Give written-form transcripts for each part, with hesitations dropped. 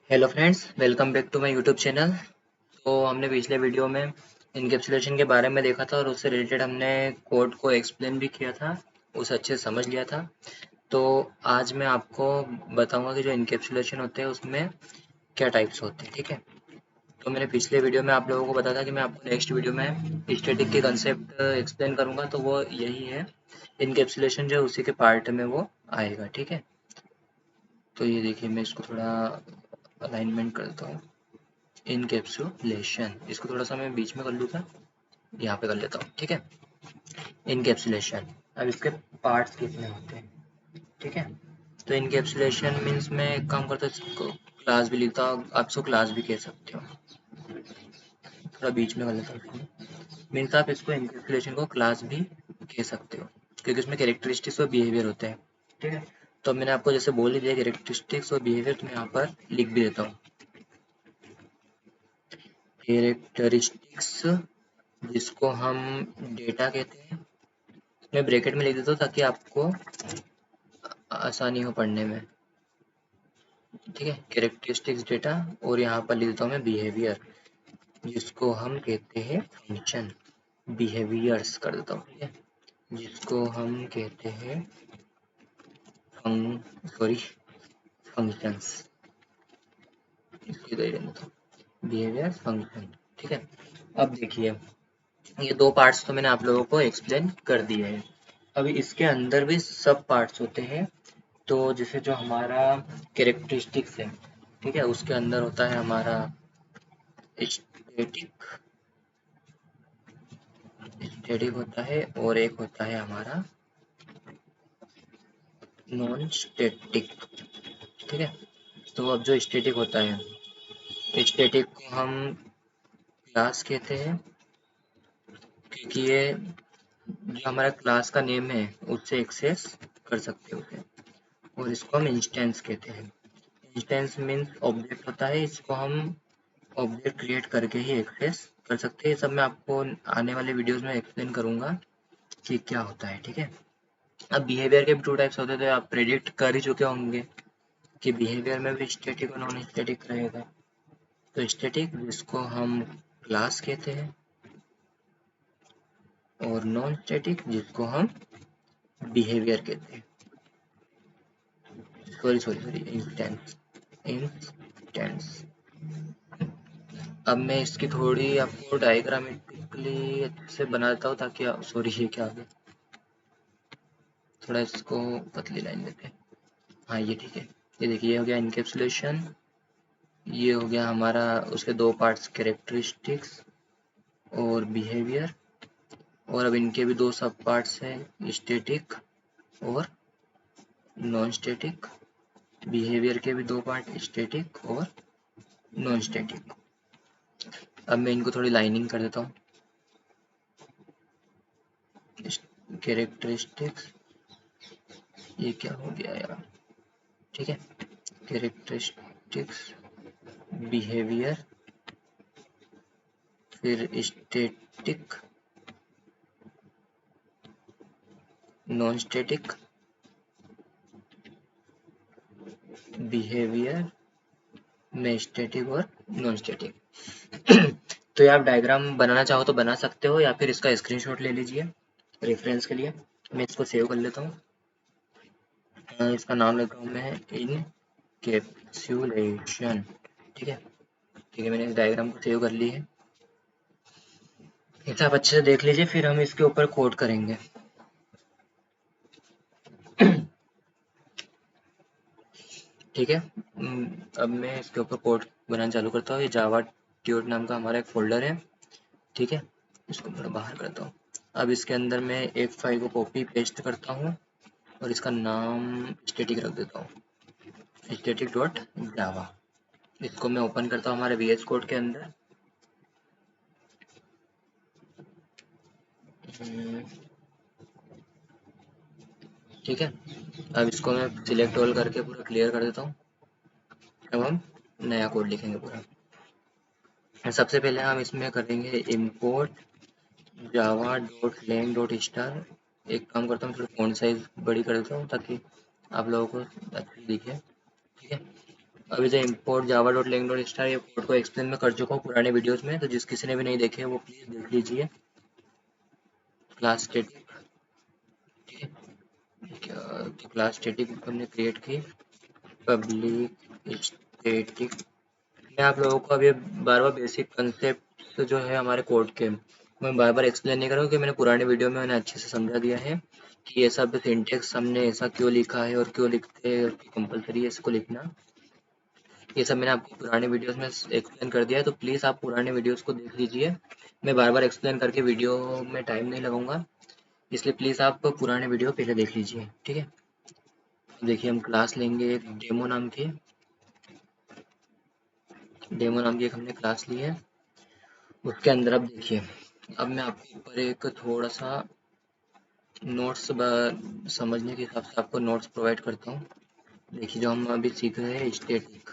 Hello friends, welcome back to my YouTube channel. तो हमने पिछले वीडियो में इनकैप्सुलेशन के बारे में देखा था और उससे रिलेटेड हमने कोड को एक्सप्लेन भी किया था, उसे अच्छे से समझ लिया था। तो आज मैं आपको बताऊंगा कि जो इनकैप्सुलेशन होते हैं उसमें क्या टाइप्स होते हैं। ठीक है, तो मैंने पिछले वीडियो में आप लोगों को बताया था कि मैं आपको नेक्स्ट वीडियो में स्टैटिक के कंसेप्ट एक्सप्लेन करूंगा, तो वो यही है। इनकैप्सुलेशन जो है उसी के पार्ट में वो आएगा। ठीक है, तो ये देखिए, मैं इसको थोड़ा अलाइनमेंट करता हूँ। इनकैप्सुलेशन, इसको थोड़ा सा मैं बीच में कर लूँगा, यहाँ पे कर लेता हूँ। ठीक है, इनकैप्सुलेशन। अब इसके पार्ट्स कितने होते हैं? ठीक है, तो इनकैप्सुलेशन मीन्स मैं एक काम करता हूँ, इसको क्लास भी लिखता हूँ, आप इसको क्लास भी कह सकते हो। थोड़ा बीच में कर लेता हूँ, मीन्स आप इसको इनकैप्सुलेशन को क्लास भी कह सकते हो, क्योंकि उसमें कैरेक्टरिस्टिक्स और बिहेवियर होते हैं। ठीक है, तो मैंने आपको जैसे बोल ही दिया कैरेक्टरिस्टिक्स और बिहेवियर, तो मैं यहाँ पर लिख भी देता हूँ। कैरेक्टरिस्टिक्स जिसको हम डेटा कहते हैं, मैं ब्रैकेट में लिख देता हूँ ताकि आपको आसानी हो पढ़ने में। ठीक है, कैरेक्टरिस्टिक्स डेटा, और यहाँ पर लिख देता हूँ मैं बिहेवियर, जिसको हम कहते हैं फंक्शन। बिहेवियर्स कर देता हूँ। ठीक है, जिसको हम कहते हैं सॉरी, फंक्शंस। इसकी इधर ही रहने दो, बिहेवियर फंक्शन। ठीक है, अब देखिए, ये दो पार्ट्स तो मैंने आप लोगों को एक्सप्लेन कर दिए हैं। अभी इसके अंदर भी सब पार्ट्स होते हैं। तो जैसे जो हमारा कैरेक्टरिस्टिक्स है, ठीक है, उसके अंदर होता है हमारा स्टैटिक, स्टैटिक होता है, और एक होता है हमारा नॉन स्टैटिक। ठीक है, तो अब जो स्टैटिक होता है, स्टैटिक को हम क्लास कहते हैं, क्योंकि ये जो हमारा क्लास का नेम है उससे एक्सेस कर सकते हो उसे। और इसको हम इंस्टेंस कहते हैं। इंस्टेंस मीन्स ऑब्जेक्ट होता है, इसको हम ऑब्जेक्ट क्रिएट करके ही एक्सेस कर सकते हैं। ये सब मैं आपको आने वाले वीडियोस में एक्सप्लेन करूंगा कि क्या होता है। ठीक है, अब बिहेवियर के भी टू टाइप्स होते हैं, तो आप प्रेडिक्ट कर ही चुके होंगे कि बिहेवियर में भी स्टैटिक और नॉन स्टैटिक रहेगा। तो स्टैटिक जिसको हम क्लास कहते हैं, और नॉन स्टैटिक जिसको हम बिहेवियर कहते हैं। Sorry sorry sorry, instance, instance. अब मैं इसकी थोड़ी आपको डायग्रामेटिकली अच्छे से बना देता हूँ, ताकि सॉरी, ये क्या आ गया, थोड़ा इसको पतली लाइन देते हैं। हाँ, ये ठीक है। ये देखिए, ये हो गया इनकैप्सुलेशन, ये हो गया हमारा उसके दो पार्ट्स, कैरेक्टरिस्टिक्स और बिहेवियर। और अब इनके भी दो सब पार्ट्स हैं, स्टैटिक और नॉन स्टैटिक। बिहेवियर के भी दो पार्ट, स्टैटिक और नॉन स्टैटिक। अब मैं इनको थोड़ी लाइनिंग कर देता हूँ। कैरेक्टरिस्टिक्स, ये क्या हो गया यार। ठीक है, कैरेक्टरिस्टिक्स, बिहेवियर, फिर स्टैटिक, नॉन स्टैटिक, बिहेवियर में स्टैटिक और नॉन स्टैटिक। तो ये आप डायग्राम बनाना चाहो तो बना सकते हो, या फिर इसका स्क्रीनशॉट ले लीजिए रेफरेंस के लिए। मैं इसको सेव कर लेता हूँ। इसका नाम लेता हूँ मैं इनकैप्सुलेशन। ठीक है, ठीक है, मैंने इस डायग्राम को सेव कर ली है। इसे आप अच्छे से देख लीजिए, फिर हम इसके ऊपर कोड करेंगे। ठीक है, अब मैं इसके ऊपर कोड बनाना चालू करता हूँ। ये जावा ट्यूट नाम का हमारा एक फोल्डर है। ठीक है, इसको थोड़ा बाहर करता हूँ। अब इसके अंदर मैं एक फाइल को कॉपी पेस्ट करता हूँ, और इसका नाम स्टैटिक रख देता हूँ, स्टैटिक डॉट जावा। इसको मैं ओपन करता हूँ हमारे VS कोड के अंदर। ठीक है, अब इसको मैं सिलेक्ट ऑल करके पूरा क्लियर कर देता हूँ। अब हम नया कोड लिखेंगे पूरा। सबसे पहले हम इसमें करेंगे import java dot lang dot star. एक काम करता हूँ, थोड़ी फॉन्ट साइज बड़ी कर देता हूँ ताकि आप लोगों को अच्छी दिखे। ठीक है, अभी जो import java.lang.star ये कोड को एक्सप्लेन मैं कर चुका हूँ पुराने वीडियोस में, तो जिस किसी ने भी नहीं देखे वो प्लीज देख लीजिए। क्लास स्टैटिक, ठीक है, तो क्लास स्टैटिक हमने क्रिएट की, पब्लिक स्टैटिक। मैं आप लोगों को अभी बार बार बेसिक कंसेप्ट जो है हमारे कोड के मैं बार बार एक्सप्लेन नहीं करूँगा, कि मैंने पुराने वीडियो में मैंने अच्छे से समझा दिया है कि ये सब सिंटेक्स हमने ऐसा क्यों लिखा है और क्यों लिखते हैं, कंपलसरी है इसको लिखना। ये सब मैंने आपको पुराने वीडियोस में एक्सप्लेन कर दिया है, तो प्लीज़ आप पुराने वीडियोस को देख लीजिए। मैं बार बार एक्सप्लेन करके वीडियो में टाइम नहीं लगाऊंगा, इसलिए प्लीज़ आप पुराने वीडियो पहले देख लीजिए, ठीक है। देखिए हम क्लास लेंगे एक डेमो नाम की एक हमने क्लास ली है। उसके अंदर अब देखिए, अब मैं आपके ऊपर एक थोड़ा सा नोट्स समझने के हिसाब से आपको नोट्स प्रोवाइड करता हूँ। देखिए जो हम अभी सीख रहे हैं स्टैटिक,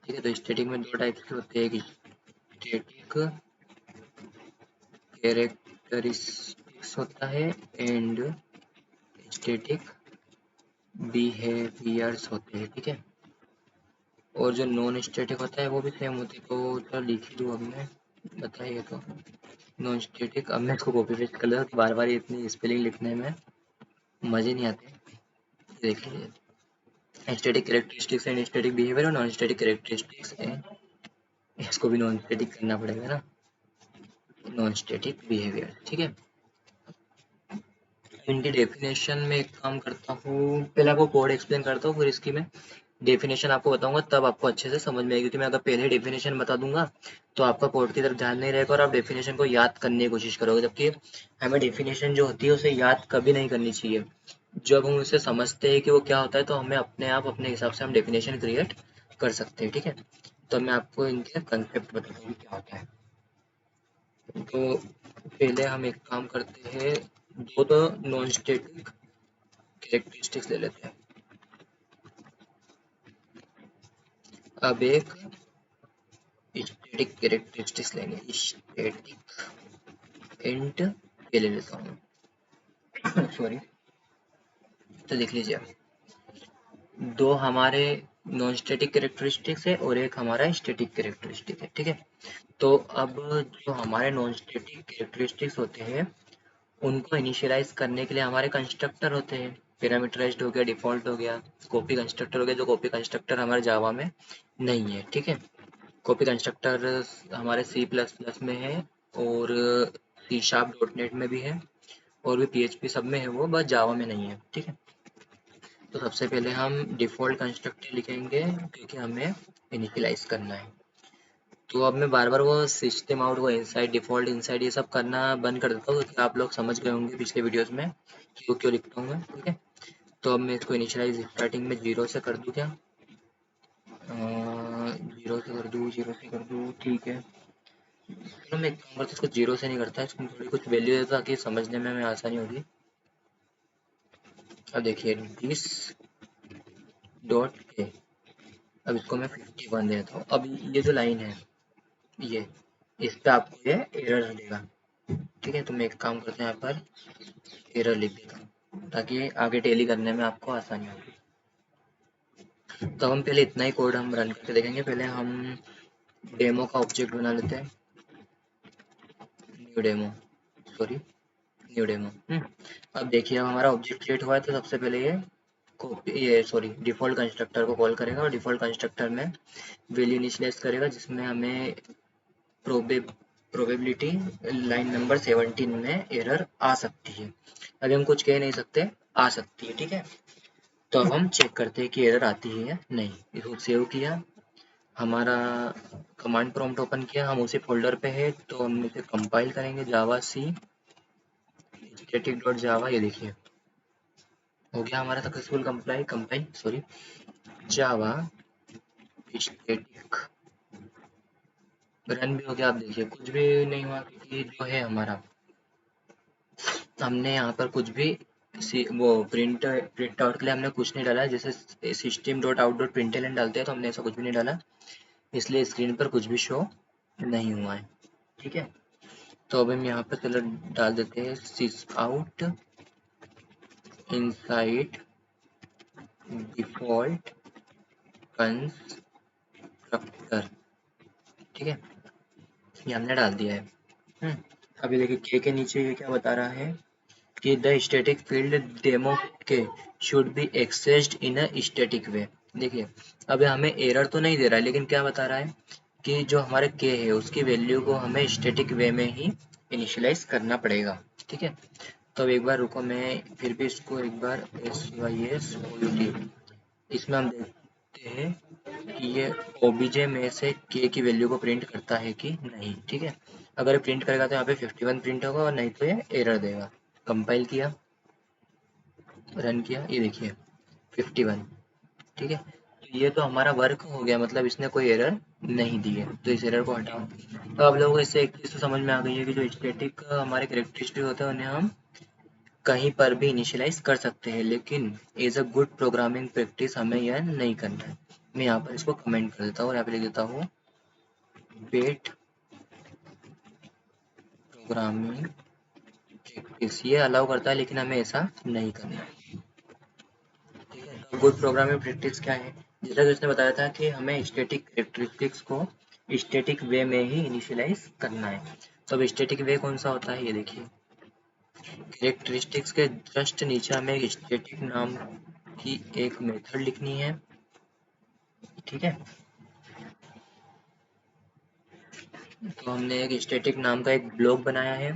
ठीक है, तो स्टैटिक में दो टाइप्स के होते हैं, एक स्टैटिक कैरेक्टरिस्टिक्स होता है एंड स्टैटिक बिहेवियर्स होते हैं, ठीक है। और जो नॉन स्टैटिक होता है वो भी सेम होती है, तो चलो लिख ही दूँ अब मैं, बताइए तो। नॉन स्टैटिक, अब मैं इसको कॉपी पेस्ट कर लेता हूँ, बार बार इतनी स्पेलिंग लिखने में मज़े नहीं आते। देखिए static characteristics and static behaviour और नॉन स्टैटिक कैरेक्टरिस्टिक्स एंड, इसको भी नॉन स्टैटिक करना पड़ेगा ना, नॉन स्टैटिक बिहेवियर, ठीक है। इनकी डेफिनेशन में एक काम करता हूँ, पहले आपको कोड एक्सप्लेन करता हूँ, फिर इसकी मैं डेफिनेशन आपको बताऊंगा, तब आपको अच्छे से समझ में आएगी। क्योंकि मैं अगर पहले डेफिनेशन बता दूंगा तो आपका कोड की तरफ ध्यान नहीं रहेगा और आप डेफिनेशन को याद करने की कोशिश करोगे, जबकि हमें डेफिनेशन जो होती है उसे याद कभी नहीं करनी चाहिए। जब हम उसे समझते हैं कि वो क्या होता है, तो हमें अपने आप अपने हिसाब से हम डेफिनेशन क्रिएट कर सकते हैं, ठीक है। तो मैं आपको इनके कंसेप्ट बताता हूँ क्या होता है। तो पहले हम एक काम करते हैं, दो तो नॉन स्टैटिक कैरेक्टरिस्टिक्स ले लेते हैं। अब एक स्टैटिक कैरेक्टरिस्टिक्स लेंगे, स्टैटिक इंट ये ले लेता हूँ सॉरी। तो देख लीजिए दो हमारे नॉन स्टैटिक कैरेक्टरिस्टिक्स है और एक हमारा स्टैटिक कैरेक्टरिस्टिक है, ठीक है। तो अब जो हमारे नॉन स्टैटिक कैरेक्टरिस्टिक्स होते हैं उनको इनिशियलाइज करने के लिए हमारे कंस्ट्रक्टर होते हैं। पैरामीटराइज्ड हो गया, डिफॉल्ट हो गया, कॉपी कंस्ट्रक्टर हो गया, जो कॉपी कंस्ट्रक्टर हमारे जावा में नहीं है, ठीक है। कॉपी कंस्ट्रक्टर हमारे सी प्लस प्लस में है और सी शार्प डॉट नेट में भी है और भी पीएचपी सब में है वो, बस जावा में नहीं है, ठीक है। तो सबसे पहले हम डिफ़ॉल्ट कंस्ट्रक्टर लिखेंगे क्योंकि हमें इनिशियलाइज करना है। तो अब मैं बार बार वो सिस्टम आउट, वो इनसाइड, डिफ़ॉल्ट, इनसाइड ये सब करना बंद कर देता हूँ, क्योंकि आप लोग समझ गए होंगे पिछले वीडियोस में कि वो क्यों लिखता हूँ मैं, ठीक है। तो अब मैं इसको इनिशियलाइज स्टार्टिंग में जीरो से कर दूँ क्या, जीरो से कर दूँ, जीरो से कर दूँ, ठीक है। चलो मैं एक काम करता हूँ, इसको जीरो से नहीं करता, इसको थोड़ी कुछ वैल्यू देता ताकि समझने में हमें आसानी होगी। अब देखिए दिस डॉट ए, अब इसको मैं 51 देता हूँ। अब ये जो लाइन है ये, इस पे आपको ये एरर देगा, ठीक है। तो मैं एक काम करते हैं यहाँ पर एरर लिख देता हूँ ताकि आगे टेली करने में आपको आसानी होगी। तो हम पहले इतना ही कोड हम रन करके देखेंगे। पहले हम डेमो का ऑब्जेक्ट बना लेते हैं, new demo, sorry new demo. अब देखिए अब हमारा ऑब्जेक्ट क्रिएट हुआ है, तो सबसे पहले ये सॉरी डिफ़ॉल्ट कंस्ट्रक्टर को कॉल करेगा और डिफ़ॉल्ट कंस्ट्रक्टर में वैल्यू इनिशियलाइज करेगा जिसमें हमें प्रोबेबिलिटी लाइन नंबर 17 में एरर आ सकती है। अभी हम कुछ कह नहीं सकते, आ सकती है, ठीक है। तो अब हम चेक करते हैं कि एरर आती है या नहीं। इसको सेव किया, हमारा कमांड प्रॉम्प्ट ओपन किया, हम उसी फोल्डर पे है, तो हम इसे कंपाइल करेंगे जावा सी स्टैटिक डॉट जावा। ये देखिए हो गया हमारा सक्सेसफुल कंपाइल सॉरी जावा स्टैटिक, रन भी हो गया। आप देखिए कुछ भी नहीं हुआ क्योंकि जो है हमारा, हमने यहाँ पर कुछ भी वो प्रिंट आउट के लिए हमने कुछ नहीं डाला है। जैसे system dot out dot println डालते हैं तो हमने ऐसा कुछ भी नहीं डाला, इसलिए स्क्रीन पर कुछ भी शो नहीं हुआ है, ठीक है। तो अब हम यहाँ पर चलो डाल देते हैं sysout inside default cons constructor, ठीक है, ये हमने डाल दिया है। अभी देखिए के नीचे ये क्या बता रहा है कि the static field demo k should be accessed in a static way. देखिए अब हमें एरर तो नहीं दे रहा है, लेकिन क्या बता रहा है कि जो हमारे के है उसकी वैल्यू को हमें स्टैटिक वे में ही इनिशियलाइज करना पड़ेगा, ठीक है। तो अब एक बार रुको, मैं फिर भी इसको एक बार SYSOUT इसमें हम देखते हैं कि ये ओबीजे में से के की वैल्यू को प्रिंट करता है कि नहीं, ठीक है। अगर प्रिंट करेगा तो यहाँ पे 51 प्रिंट होगा, और नहीं तो ये एरर देगा। कंपाइल किया, रन किया, ये देखिए 51, ठीक है। तो ये तो हमारा वर्क हो गया, मतलब इसने कोई एरर नहीं दी है, तो इस एरर को हटाओ। तो आप लोगों को इससे एक चीज़ तो समझ में आ गई है कि जो स्टैटिक हमारे कैरेक्टरिस्टिक होते हैं उन्हें हम कहीं पर भी इनिशियलाइज कर सकते हैं, लेकिन as a good programming practice हमें यह नहीं करना है। मैं यहाँ पर इसको कमेंट कर देता हूँ और यहाँ पे लिख देता हूँ बेट प्रोग्रामिंग प्रैक्टिस, ये अलाउ करता है लेकिन हमें ऐसा नहीं करना है, ठीक है। तो गुड प्रोग्रामिंग प्रैक्टिस क्या है, जैसा कि उसने बताया था कि हमें स्टैटिक कैरेक्टरिस्टिक्स को स्टैटिक वे में ही इनिशियलाइज करना है। तो अब स्टैटिक वे कौन सा होता है, ये देखिए कैरेक्टरिस्टिक्स के जस्ट नीचे हमें एक स्टैटिक नाम की एक मेथड लिखनी है, ठीक है। तो हमने एक स्टैटिक नाम का एक ब्लॉक बनाया है।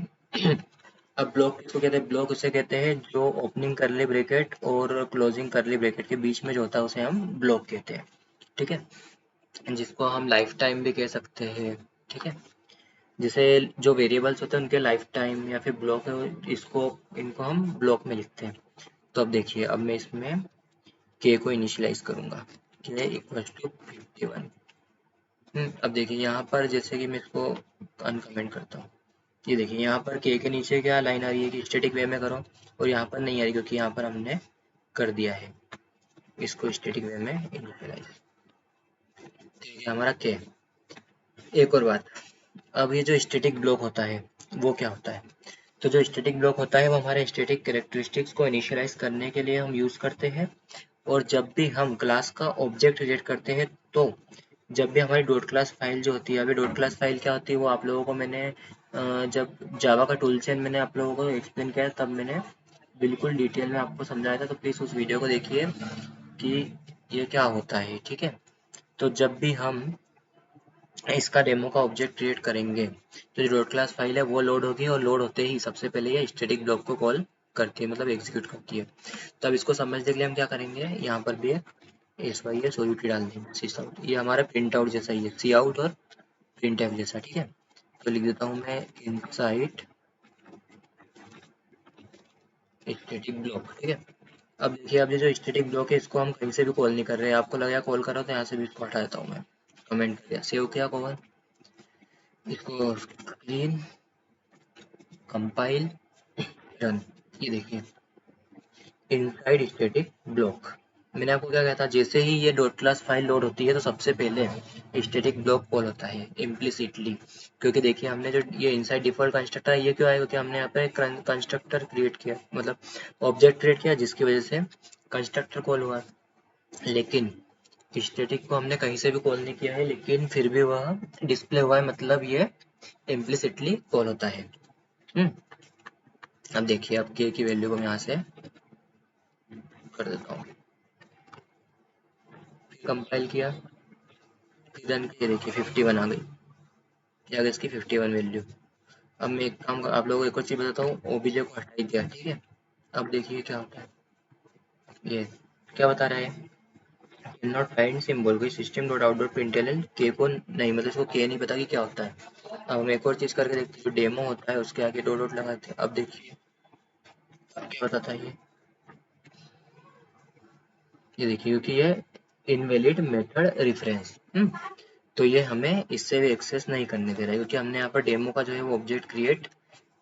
अब ब्लॉक किसको कहते हैं, ब्लॉक उसे कहते हैं जो ओपनिंग करली ब्रैकेट और क्लोजिंग करली ब्रैकेट के बीच में जो होता है उसे हम ब्लॉक कहते हैं, ठीक है। जिसको हम लाइफ टाइम भी कह सकते हैं, ठीक है। जैसे जो वेरिएबल्स होते हैं उनके लाइफ टाइम या फिर ब्लॉक है, इसको इनको हम ब्लॉक में लिखते हैं। तो अब देखिए, अब मैं इसमें के को इनिशियलाइज करूंगा, के इक्वल टू 51। अब देखिए यहाँ पर जैसे कि मैं इसको अनकमेंट करता हूँ, ये देखिए यहाँ पर के नीचे क्या लाइन आ रही है कि स्टैटिक वे में करो, और यहाँ पर नहीं आ रही क्योंकि यहाँ पर हमने कर दिया है इसको स्टैटिक वे में इनिशियलाइज, ठीक है हमारा के। एक और बात, अब ये जो स्टैटिक ब्लॉक होता है वो क्या होता है, तो जो स्टैटिक ब्लॉक होता है वो हमारे स्टैटिक कैरेक्टरिस्टिक्स को इनिशियलाइज करने के लिए हम यूज़ करते हैं। और जब भी हम क्लास का ऑब्जेक्ट क्रिएट करते हैं, तो जब भी हमारी डॉट क्लास फाइल जो होती है, अभी डॉट क्लास फाइल क्या होती है वो आप लोगों को मैंने जब जावा का टूल चेन मैंने आप लोगों को एक्सप्लेन किया तब मैंने बिल्कुल डिटेल में आपको समझाया था, तो प्लीज़ उस वीडियो को देखिए कि ये क्या होता है, ठीक है। तो जब भी हम इसका डेमो का ऑब्जेक्ट क्रिएट करेंगे तो जो डॉट क्लास फाइल है वो लोड होगी, और लोड होते ही सबसे पहले ये स्टैटिक ब्लॉक को कॉल करती है, मतलब एग्जीक्यूट करती है। तो अब इसको समझने के लिए हम क्या करेंगे, यहाँ पर भी एक SYSOUT डाल देंगे, sysout, ये हमारा प्रिंट आउट जैसा ही है, सी आउट और प्रिंट एफ जैसा, ठीक है। तो लिख देता हूँ मैं इनसाइड स्टैटिक ब्लॉक, ठीक है। अब देखिए, अब ये जो स्टैटिक ब्लॉक है इसको हम कहीं से भी कॉल नहीं कर रहे हैं, आपको लगा कॉल कर रहा हो तो यहाँ से भी इसको हटा देता हूँ मैं, कमेंट किया, सेव किया कॉल, इसको क्लीन, कंपाइल, रन। ये देखिए इनसाइड स्टैटिक ब्लॉक, मैंने आपको क्या कहा था, जैसे ही ये डॉट क्लास फाइल लोड होती है तो सबसे पहले स्टैटिक ब्लॉक कॉल होता है इम्प्लिसिटली, क्योंकि देखिए हमने जो ये इनसाइड डिफॉल्ट कंस्ट्रक्टर है ये क्यों आया, क्योंकि हमने यहाँ पे कंस्ट्रक्टर क्रिएट किया, मतलब ऑब्जेक्ट क्रिएट किया जिसकी वजह से कंस्ट्रक्टर कॉल हुआ। लेकिन स्टैटिक को हमने कहीं से भी कॉल नहीं किया है, लेकिन फिर भी वह डिस्प्ले हुआ है, मतलब ये इम्प्लिसिटली कॉल होता है। अब देखिए, अब के की वैल्यू को मैं यहाँ से कर देता हूँ, कंपाइल किया, फिर रन किया, देखिए 51 आ गई, क्या आ गई इसकी 51 वैल्यू। अब मैं एक काम आप लोगों को एक और चीज़ बताता हूँ, ओबीजे को हटा ही दिया, ठीक है। अब देखिए क्या होता है, ये क्या बता रहा है, नॉट फाइंड सिंबल, कोई system dot out dot println के को नहीं, मतलब इसको के नहीं पता कि क्या होता है। अब हम एक और चीज़ करके देखते हैं, जो डेमो होता है उसके आगे डॉट डॉट लगाते हैं। अब देखिए अब क्या बताता है ये देखिए, क्योंकि ये इनवैलिड मेथड रेफरेंस, तो ये हमें इससे भी एक्सेस नहीं करने दे रहा है, क्योंकि हमने यहाँ पर डेमो का जो है वो ऑब्जेक्ट क्रिएट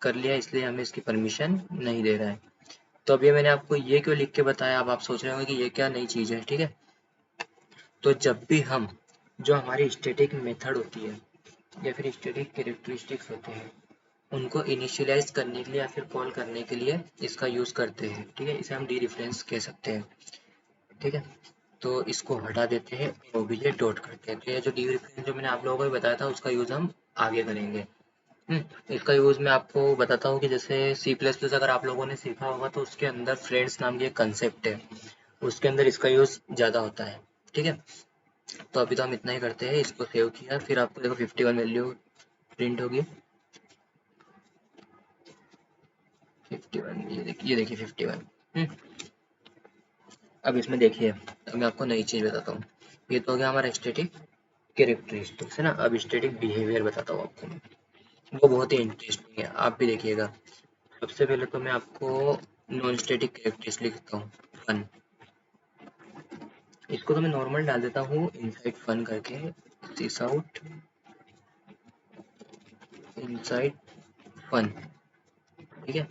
कर लिया, इसलिए हमें इसकी परमिशन नहीं दे रहा है। तो अब ये मैंने आपको ये क्यों लिख के बताया, अब आप सोच रहे होंगे कि ये क्या नई चीज़ है, ठीक है। तो जब भी हम जो हमारी स्टैटिक मेथड होती है या फिर स्टैटिक कैरेक्टरिस्टिक्स होते हैं उनको इनिशियलाइज करने के लिए या फिर कॉल करने के लिए इसका यूज़ करते हैं, ठीक है। इसे हम डी रेफरेंस कह सकते हैं, ठीक है। तो इसको हटा देते हैं, ओबीजे डॉट करते हैं। तो ये जो डीरेफरेंस जो मैंने आप लोगों को भी बताया था उसका यूज़ हम आगे करेंगे। इसका यूज़ मैं आपको बताता हूँ कि जैसे सी प्लस प्लस अगर आप लोगों ने सीखा होगा तो उसके अंदर फ्रेंड्स नाम की एक कंसेप्ट है, उसके अंदर इसका यूज़ ज़्यादा होता है। ठीक है, तो अभी तो हम इतना ही करते हैं। इसको सेव किया, फिर आपको देखो 51 वैल्यू प्रिंट होगी। 51, ये देखिए 51। अब इसमें देखिए, अब मैं आपको नई चीज़ बताता हूँ। ये तो हो गया हमारा स्टैटिक कैरेक्टरिस्टिक्स है ना। अब स्टैटिक बिहेवियर बताता हूँ आपको मैं। वो बहुत ही इंटरेस्टिंग है, आप भी देखिएगा। सबसे पहले तो मैं आपको नॉन स्टैटिक कैरेक्टरिस्टिक लिखता हूँ, फन। इसको तो मैं नॉर्मल डाल देता हूँ इनसाइड फन करके, सिस आउट इनसाइड फन। ठीक है,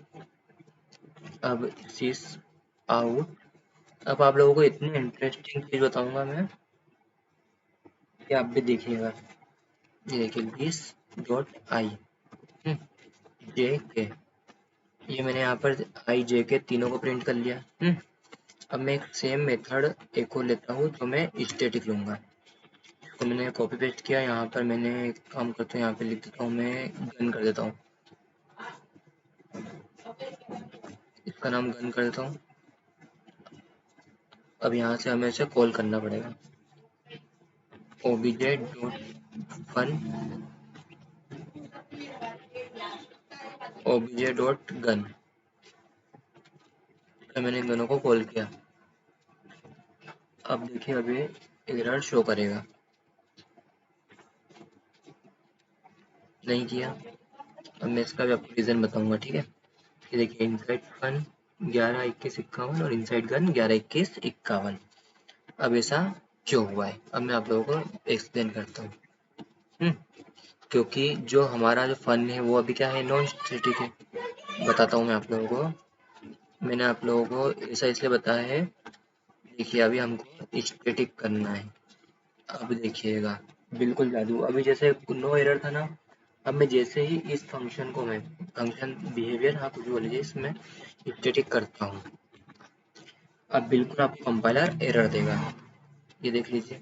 अब सिस आउट। अब आप लोगों को इतनी इंटरेस्टिंग चीज बताऊंगा मैं कि आप भी देखिएगा। ये देखिए दिस डॉट आई जे के, ये मैंने यहाँ पर आई जे के तीनों को प्रिंट कर लिया। अब मैं एक सेम मेथड एक और लेता हूँ जो मैं स्टैटिक लूंगा। तो मैंने कॉपी पेस्ट किया, यहाँ पर मैंने एक काम करता हूँ, यहाँ पे लिख देता हूँ, मैं गन कर देता हूँ, इसका नाम गन कर देता हूँ। अब यहाँ से हमें इसे कॉल करना पड़ेगा, obj dot fun obj dot gun. तो मैंने इन दोनों को कॉल किया। अब देखिए अभी एरर शो करेगा, नहीं किया। अब मैं इसका भी आपको रीज़न बताऊंगा। ठीक है, ये देखिए इनसाइड फन 11 21 51 और इनसाइड गन 11 21 51। अब ऐसा क्यों हुआ है, अब मैं आप लोगों को एक्सप्लेन करता हूँ। क्योंकि जो हमारा जो फन है वो अभी क्या है, नॉन स्टैटिक है। बताता हूँ मैं आप लोगों को। मैंने आप लोगों को ऐसा इसलिए बताया है, देखिए अभी हमको स्टैटिक करना है। अब देखिएगा बिल्कुल जादू, अभी जैसे नो एरर था ना। अब मैं जैसे ही इस फंक्शन को, मैं फंक्शन बिहेवियर, हाँ कुछ बोल लीजिए, इसमें स्टैटिक करता हूँ, अब बिल्कुल आपको कंपाइलर एरर देगा। ये देख लीजिए,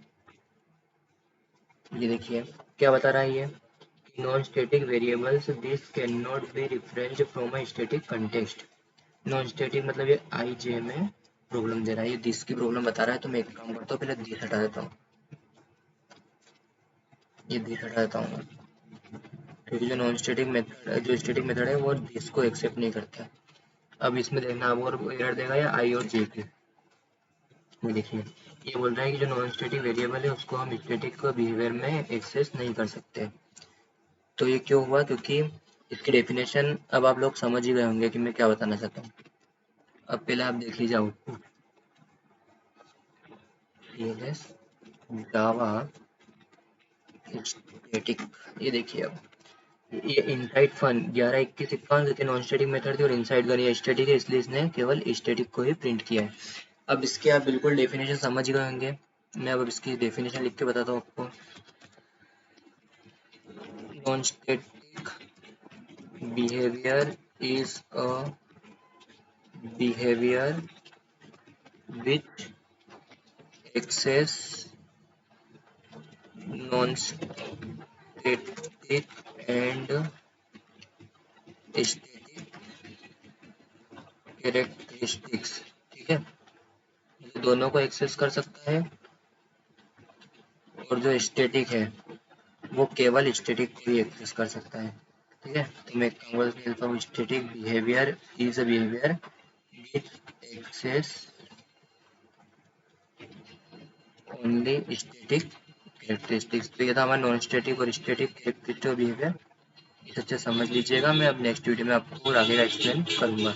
ये देखिए क्या बता रहा है ये, non static variables this can not be referenced from a static context. Non static मतलब ये आई जे में प्रॉब्लम दे रहा है, ये दिस की प्रॉब्लम बता रहा है। तो मैं एक काम करता हूँ, पहले दिस हटा देता हूँ, ये दिस हटा देता हूँ, क्योंकि जो नॉन स्टैटिक मेथड, जो स्टैटिक मेथड है वो दिस को एक्सेप्ट नहीं करता है। अब इसमें देखना अब और एरर देगा या आई और जे की। ये देखिए ये बोल रहा है कि जो नॉन स्टैटिक वेरिएबल है उसको हम स्टैटिक बिहेवियर में एक्सेस नहीं कर सकते। तो ये क्यों हुआ, क्योंकि इसकी डेफिनेशन अब आप लोग समझ ही गए होंगे कि मैं क्या बताना चाहता हूँ। अब पहले आप देख लीजिए आउटपुट, टीएलएस जावा स्टैटिक। ये देखिए अब ये इनसाइड फन 11 21 51 देखिए नॉन स्टैटिक मेथड थी, और इनसाइड गन ये स्टैटिक है, इसलिए इसने केवल स्टैटिक को ही प्रिंट किया है। अब इसके आप बिल्कुल डेफिनेशन समझ गए होंगे। मैं अब इसकी डेफिनेशन लिख के बताता हूँ आपको। Non static behaviour is a behaviour which access non static and static characteristics. ठीक है, ये दोनों को एक्सेस कर सकता है, और जो स्टैटिक है वो केवल स्टैटिक को ही एक्सेस कर सकता है। ठीक है, तो मैं एक काम करता हूँ, static behaviour is a behaviour which access only static characteristics. तो ये था हमारा नॉन स्टैटिक और स्टैटिक कैरेक्टरिस्टिक बिहेवियर। इसे अच्छे समझ लीजिएगा, मैं अब नेक्स्ट वीडियो में आपको और आगे का एक्सप्लेन करूँगा।